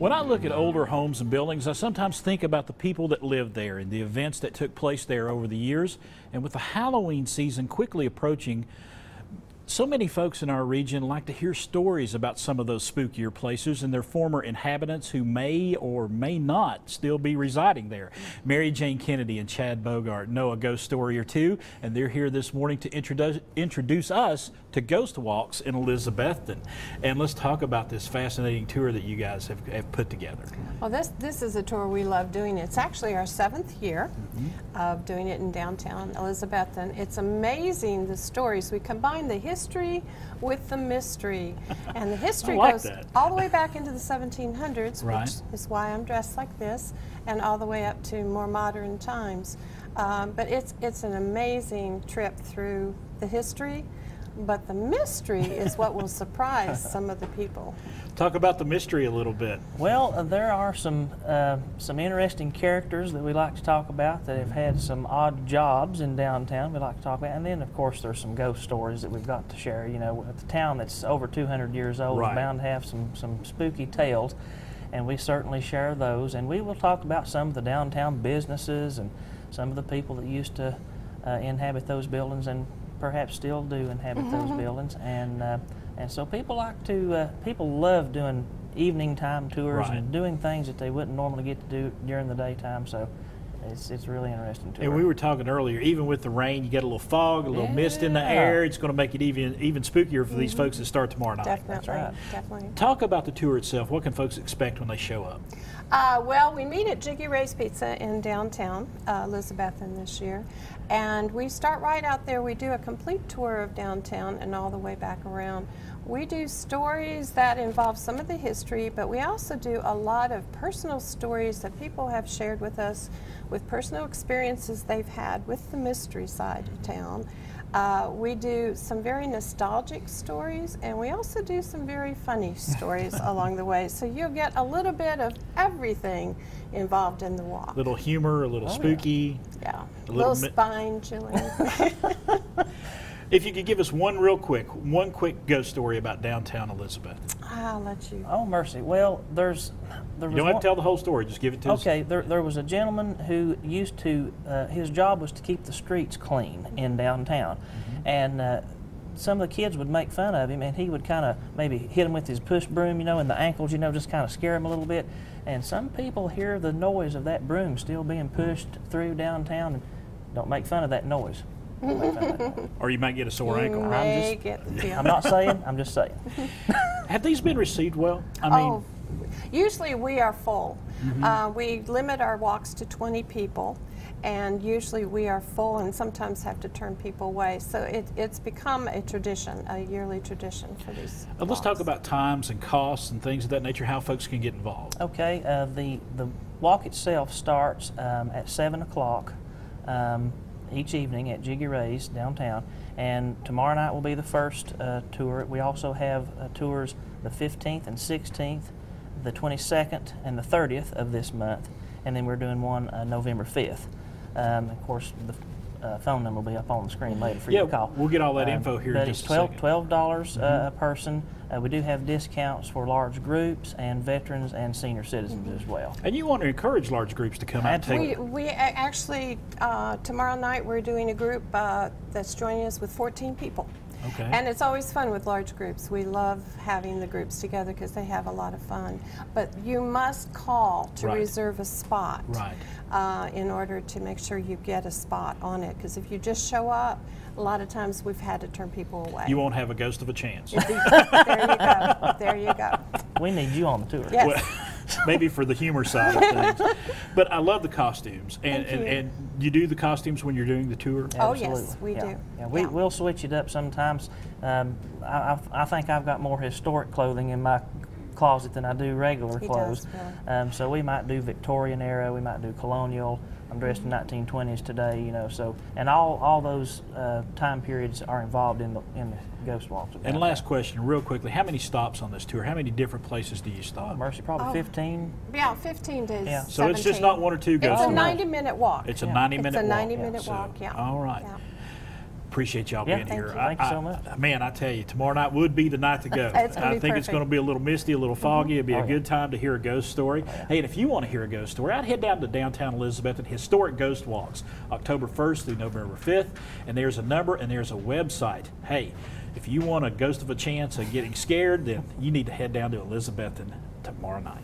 When I look at older homes and buildings, I sometimes think about the people that lived there and the events that took place there over the years. And with the Halloween season quickly approaching, so many folks in our region like to hear stories about some of those spookier places and their former inhabitants who may or may not still be residing there. Mary Jane Kennedy and Chad Bogart know a ghost story or two, and they're here this morning to introduce us to ghost walks in Elizabethton. And let's talk about this fascinating tour that you guys have put together. Well, this is a tour we love doing. It's actually our 7th year of doing it in downtown Elizabethton. It's amazing, the stories. We combine the history with the mystery. And the history goes all the way back into the 1700s, right, which is why I'm dressed like this, and all the way up to more modern times. But it's an amazing trip through the history. But the mystery is what will surprise some of the people. Talk about the mystery a little bit. Well, there are some interesting characters that we like to talk about that have had some odd jobs in downtown we like to talk about. And then, of course, there's some ghost stories that we've got to share. You know, the town that's over 200 years old is bound to have some spooky tales, and we certainly share those. And we will talk about some of the downtown businesses and some of the people that used to inhabit those buildings and perhaps still do inhabit those buildings, and so people like to people love doing evening time tours and doing things that they wouldn't normally get to do during the daytime. So it's really interesting tour. And we were talking earlier, even with the rain, you get a little fog, a little mist in the air. It's going to make it even spookier for these folks that start tomorrow night. Definitely, that's right. Definitely. Talk about the tour itself. What can folks expect when they show up? Well, we meet at Jiggy Ray's Pizza in downtown Elizabethton this year, and we start right out there. We do a complete tour of downtown and all the way back around. We do stories that involve some of the history, but we also do a lot of personal stories that people have shared with us, with personal experiences they've had with the mystery side of town. We do some very nostalgic stories, and we also do some very funny stories along the way. So you'll get a little bit of everything involved in the walk. A little humor, a little spooky. Yeah, a little spine chilling. If you could give us one quick ghost story about downtown Elizabeth. I'll let you. Oh, mercy. Well, there was You don't have to tell the whole story, just give it to us. Okay, there was a gentleman who used to, his job was to keep the streets clean in downtown. And some of the kids would make fun of him, and he would kind of maybe hit him with his push broom, you know, in the ankles, you know, just kind of scare him a little bit. And some people hear the noise of that broom still being pushed through downtown and don't make fun of that noise. Or you might get a sore ankle. I'm not saying, I'm just saying. Have these been received well? I mean, usually we are full. We limit our walks to 20 people, and usually we are full and sometimes have to turn people away. So it's become a tradition, a yearly tradition for these let's walks. talk about times and costs and things of that nature, how folks can get involved. Okay, the walk itself starts at 7 o'clock each evening at Jiggy Ray's downtown, and tomorrow night will be the first tour. We also have tours the 15th and 16th, the 22nd and the 30th of this month, and then we're doing one November 5th. Of course, the phone number will be up on the screen later for you to call. We'll get all that info here in just a second. $12 a person. We do have discounts for large groups and veterans and senior citizens as well. And you want to encourage large groups to come out and take We actually, tomorrow night we're doing a group that's joining us with 14 people. Okay. And it's always fun with large groups. We love having the groups together because they have a lot of fun. But you must call to reserve a spot in order to make sure you get a spot on it. Because if you just show up, a lot of times we've had to turn people away. You won't have a ghost of a chance. There you go. There you go. We need you on the tour. Yes. Well, maybe for the humor side of things. But I love the costumes. And you do the costumes when you're doing the tour? Oh, yes, we do. Yeah, we'll switch it up sometimes. I think I've got more historic clothing in my closet than I do regular clothes. Really. So we might do Victorian era, we might do colonial. I'm dressed in 1920s today, you know. So, and all those time periods are involved in the ghost walks. And last question, real quickly, how many stops on this tour? How many different places do you stop? Oh, mercy, probably 15. Yeah, 15 days. Yeah. So it's just not one or two ghost walks. walks. It's a 90-minute walk. It's a 90-minute walk. It's a 90-minute walk. Yeah. All right. Yeah. Appreciate y'all Yeah, being thank here. you. Thank you so much. Man, I tell you, tomorrow night would be the night to go. It's gonna I be think it's perfect. going to be a little misty, a little foggy. It'd be a Oh, good time to hear a ghost story. Hey, and if you want to hear a ghost story, I'd head down to downtown Elizabethton, historic ghost walks, October 1st through November 5th. And there's a number and there's a website. Hey, if you want a ghost of a chance of getting scared, then you need to head down to Elizabethton tomorrow night.